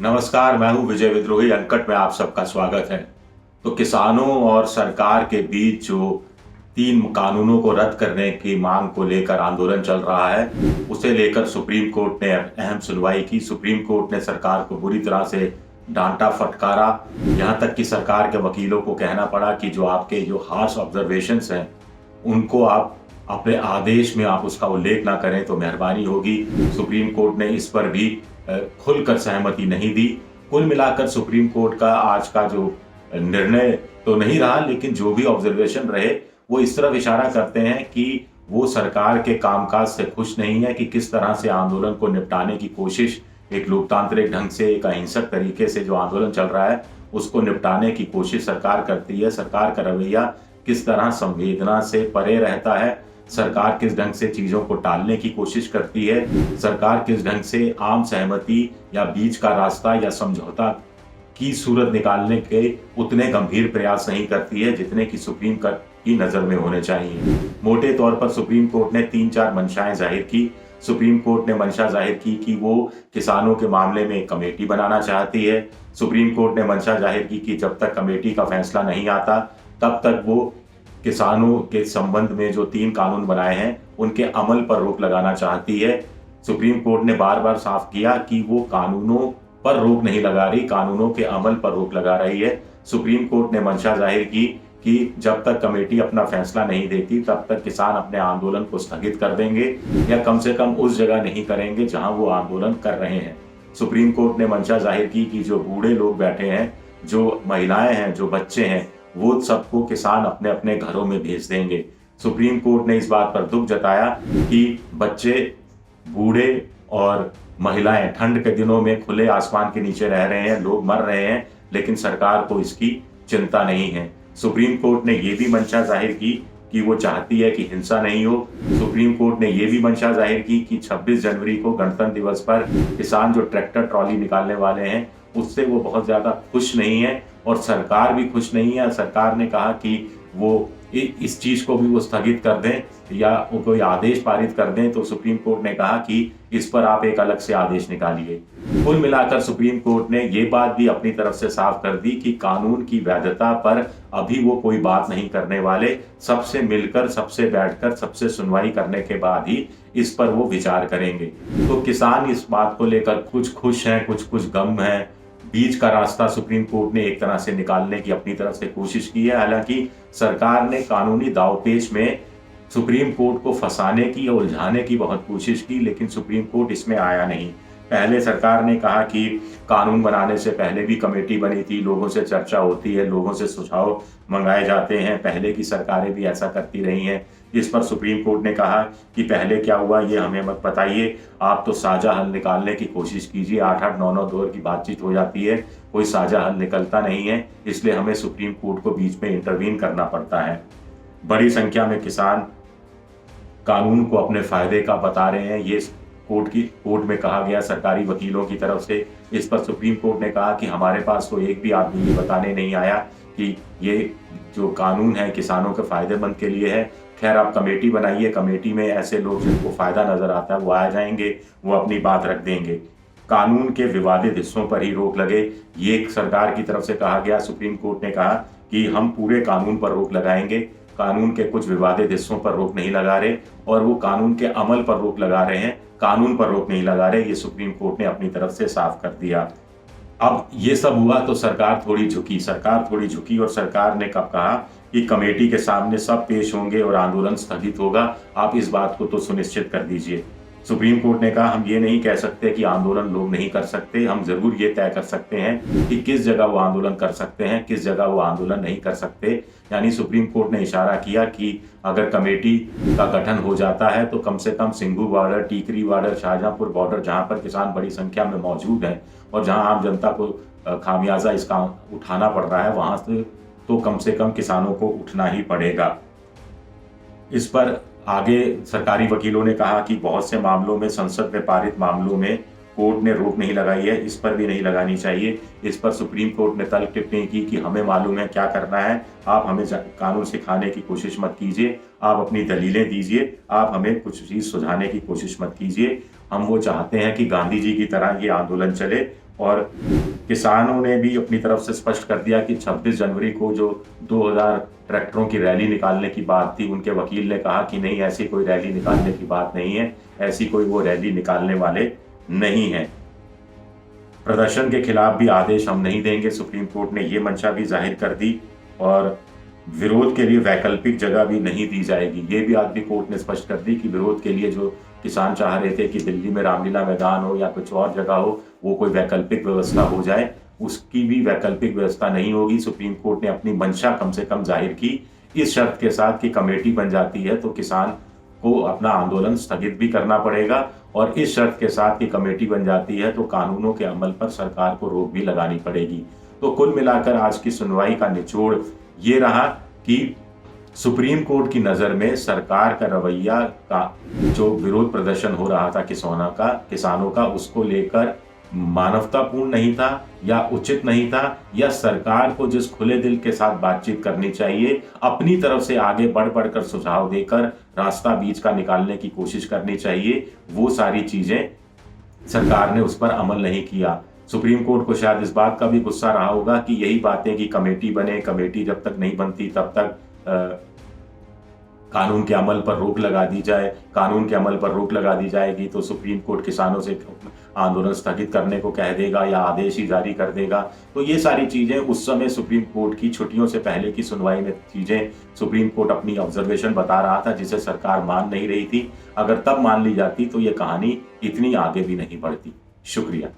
नमस्कार, मैं हूं विजय विद्रोही। अनकट में आप सबका स्वागत है। तो किसानों और सरकार के बीच जो 3 कानूनों को रद्द करने की मांग को लेकर आंदोलन चल रहा है, उसे लेकर सुप्रीम कोर्ट ने अहम सुनवाई की। सुप्रीम कोर्ट ने सरकार को बुरी तरह से डांटा, फटकारा। यहां तक कि सरकार के वकीलों को कहना पड़ा कि जो आपके जो हार्श ऑब्जर्वेशंस हैं, उनको आप अपने आदेश में आप उसका उल्लेख ना करें तो मेहरबानी होगी। सुप्रीम कोर्ट ने इस पर भी खुलकर सहमति नहीं दी। कुल मिलाकर सुप्रीम कोर्ट का आज का जो निर्णय तो नहीं रहा, लेकिन जो भी ऑब्जर्वेशन रहे वो इस तरफ इशारा करते हैं कि वो सरकार के कामकाज से खुश नहीं है कि किस तरह से आंदोलन को निपटाने की कोशिश, एक लोकतांत्रिक ढंग से, एक अहिंसक तरीके से जो आंदोलन चल रहा है उसको निपटाने की कोशिश सरकार करती है। सरकार का रवैया किस तरह संवेदना से परे रहता है, सरकार किस ढंग से चीजों को टालने की कोशिश करती है, सरकार किस ढंग से आम सहमति या बीच का रास्ता या समझौता की सूरत निकालने के उतने गंभीर प्रयास नहीं करती है जितने कि सुप्रीम कोर्ट की नजर में होने चाहिए। मोटे तौर पर सुप्रीम कोर्ट ने 3-4 मंशाएं जाहिर की। सुप्रीम कोर्ट ने मंशा जाहिर की कि वो किसानों के मामले में एक कमेटी बनाना चाहती है। सुप्रीम कोर्ट ने मंशा जाहिर की कि जब तक कमेटी का फैसला नहीं आता तब तक वो किसानों के संबंध में जो 3 कानून बनाए हैं उनके अमल पर रोक लगाना चाहती है। सुप्रीम कोर्ट ने बार बार साफ किया कि वो कानूनों पर रोक नहीं लगा रही, कानूनों के अमल पर रोक लगा रही है। सुप्रीम कोर्ट ने मंशा जाहिर की कि जब तक कमेटी अपना फैसला नहीं देती तब तक किसान अपने आंदोलन को स्थगित कर देंगे या कम से कम उस जगह नहीं करेंगे जहां वो आंदोलन कर रहे हैं। सुप्रीम कोर्ट ने मंशा जाहिर की कि जो बूढ़े लोग बैठे हैं, जो महिलाएं हैं, जो बच्चे हैं, वो सबको किसान अपने अपने घरों में भेज देंगे। सुप्रीम कोर्ट ने इस बात पर दुख जताया कि बच्चे, बूढ़े और महिलाएं ठंड के दिनों में खुले आसमान के नीचे रह रहे हैं, लोग मर रहे हैं, लेकिन सरकार को इसकी चिंता नहीं है। सुप्रीम कोर्ट ने यह भी मंशा जाहिर की कि वो चाहती है कि हिंसा नहीं हो। सुप्रीम कोर्ट ने यह भी मंशा जाहिर की कि 26 जनवरी को गणतंत्र दिवस पर किसान जो ट्रैक्टर ट्रॉली निकालने वाले हैं उससे वो बहुत ज्यादा खुश नहीं है और सरकार भी खुश नहीं है। सरकार ने कहा कि वो इस चीज को भी वो स्थगित कर दें या वो कोई आदेश पारित कर दें, तो सुप्रीम कोर्ट ने कहा कि इस पर आप एक अलग से आदेश निकालिए। कुल मिलाकर सुप्रीम कोर्ट ने ये बात भी अपनी तरफ से साफ कर दी कि कानून की वैधता पर अभी वो कोई बात नहीं करने वाले, सबसे मिलकर, सबसे बैठकर, सबसे सुनवाई करने के बाद ही इस पर वो विचार करेंगे। तो किसान इस बात को लेकर कुछ खुश हैं, कुछ गम है। बीच का रास्ता सुप्रीम कोर्ट ने एक तरह से निकालने की अपनी तरफ से कोशिश की है। हालांकि सरकार ने कानूनी दांवपेच में सुप्रीम कोर्ट को फंसाने की या उलझाने की बहुत कोशिश की, लेकिन सुप्रीम कोर्ट इसमें आया नहीं। पहले सरकार ने कहा कि कानून बनाने से पहले भी कमेटी बनी थी, लोगों से चर्चा होती है, लोगों से सुझाव मंगाए जाते हैं, पहले की सरकारें भी ऐसा करती रही हैं। इस पर सुप्रीम कोर्ट ने कहा कि पहले क्या हुआ ये हमें मत बताइए, आप तो साझा हल निकालने की कोशिश कीजिए। 8-8, 9-9 दौर की बातचीत हो जाती है, कोई साझा हल निकलता नहीं है, इसलिए हमें सुप्रीम कोर्ट को बीच में इंटरवीन करना पड़ता है। बड़ी संख्या में किसान कानून को अपने फायदे का बता रहे हैं, ये कोर्ट में कहा गया सरकारी वकीलों की तरफ से। इस पर सुप्रीम कोर्ट ने कहा कि हमारे पास तो एक भी आदमी ये बताने नहीं आया कि ये जो कानून है किसानों के फायदेमंद के लिए है। खैर, आप कमेटी बनाइए, कमेटी में ऐसे लोग जिनको फायदा नजर आता है वो आ जाएंगे, वो अपनी बात रख देंगे। कानून के विवादित हिस्सों पर ही रोक लगे, ये सरकार की तरफ से कहा गया। सुप्रीम कोर्ट ने कहा कि हम पूरे कानून पर रोक लगाएंगे, कानून के कुछ विवादित हिस्सों पर रोक नहीं लगा रहे, और वो कानून के अमल पर रोक लगा रहे हैं, कानून पर रोक नहीं लगा रहे। ये सुप्रीम कोर्ट ने अपनी तरफ से साफ कर दिया। अब ये सब हुआ तो सरकार थोड़ी झुकी और सरकार ने कब कहा कि कमेटी के सामने सब पेश होंगे और आंदोलन स्थगित होगा, आप इस बात को तो सुनिश्चित कर दीजिए। सुप्रीम कोर्ट ने कहा हम ये नहीं कह सकते कि आंदोलन लोग नहीं कर सकते, हम जरूर ये तय कर सकते हैं कि किस जगह वो आंदोलन कर सकते हैं, किस जगह वो आंदोलन नहीं कर सकते। यानी सुप्रीम कोर्ट ने इशारा किया कि अगर कमेटी का गठन हो जाता है तो कम से कम Singhu border, Tikri border, Shahjahanpur border, जहां पर किसान बड़ी संख्या में मौजूद हैं और जहां आम जनता को खामियाजा इसका उठाना पड़ रहा है, वहां से तो कम से कम किसानों को उठना ही पड़ेगा। इस पर आगे सरकारी वकीलों ने कहा कि बहुत से मामलों में, संसद में पारित मामलों में कोर्ट ने रोक नहीं लगाई है, इस पर भी नहीं लगानी चाहिए। इस पर सुप्रीम कोर्ट ने तल्ख टिप्पणी की कि हमें मालूम है क्या करना है, आप हमें कानून सिखाने की कोशिश मत कीजिए, आप अपनी दलीलें दीजिए, आप हमें कुछ चीज सुझाने की कोशिश मत कीजिए। हम वो चाहते हैं कि गांधी जी की तरह ये आंदोलन चले। और किसानों ने भी अपनी तरफ से स्पष्ट कर दिया कि 26 जनवरी को जो 2000 ट्रैक्टरों की रैली निकालने की बात थी, उनके वकील ने कहा कि नहीं, ऐसी कोई रैली निकालने की बात नहीं है, ऐसी कोई वो रैली निकालने वाले नहीं है। प्रदर्शन के खिलाफ भी आदेश हम नहीं देंगे, सुप्रीम कोर्ट ने ये मंशा भी जाहिर कर दी। और विरोध के लिए वैकल्पिक जगह भी नहीं दी जाएगी, ये भी आज भी कोर्ट ने स्पष्ट कर दी कि विरोध के लिए जो किसान चाह रहे थे कि दिल्ली में रामलीला मैदान हो या कुछ और जगह हो, वो कोई वैकल्पिक व्यवस्था हो जाए, उसकी भी वैकल्पिक व्यवस्था नहीं होगी। सुप्रीम कोर्ट ने अपनी मंशा कम से कम जाहिर की, इस शर्त के साथ कि कमेटी बन जाती है तो किसान को अपना आंदोलन स्थगित भी करना पड़ेगा, और इस शर्त के साथ कि कमेटी बन जाती है तो कानूनों के अमल पर सरकार को रोक भी लगानी पड़ेगी। तो कुल मिलाकर आज की सुनवाई का निचोड़ ये रहा कि सुप्रीम कोर्ट की नजर में सरकार का रवैया का जो विरोध प्रदर्शन हो रहा था किसानों का उसको लेकर मानवतापूर्ण नहीं था या उचित नहीं था, या सरकार को जिस खुले दिल के साथ बातचीत करनी चाहिए, अपनी तरफ से आगे बढ़ बढ़कर सुझाव देकर रास्ता बीच का निकालने की कोशिश करनी चाहिए, वो सारी चीजें सरकार ने उस पर अमल नहीं किया। सुप्रीम कोर्ट को शायद इस बात का भी गुस्सा रहा होगा कि यही बातें कि कमेटी बने, कमेटी जब तक नहीं बनती तब तक कानून के अमल पर रोक लगा दी जाए, कानून के अमल पर रोक लगा दी जाएगी तो सुप्रीम कोर्ट किसानों से आंदोलन स्थगित करने को कह देगा या आदेश ही जारी कर देगा। तो ये सारी चीजें उस समय सुप्रीम कोर्ट की छुट्टियों से पहले की सुनवाई में चीजें सुप्रीम कोर्ट अपनी ऑब्जर्वेशन बता रहा था, जिसे सरकार मान नहीं रही थी। अगर तब मान ली जाती तो ये कहानी इतनी आगे भी नहीं बढ़ती। शुक्रिया।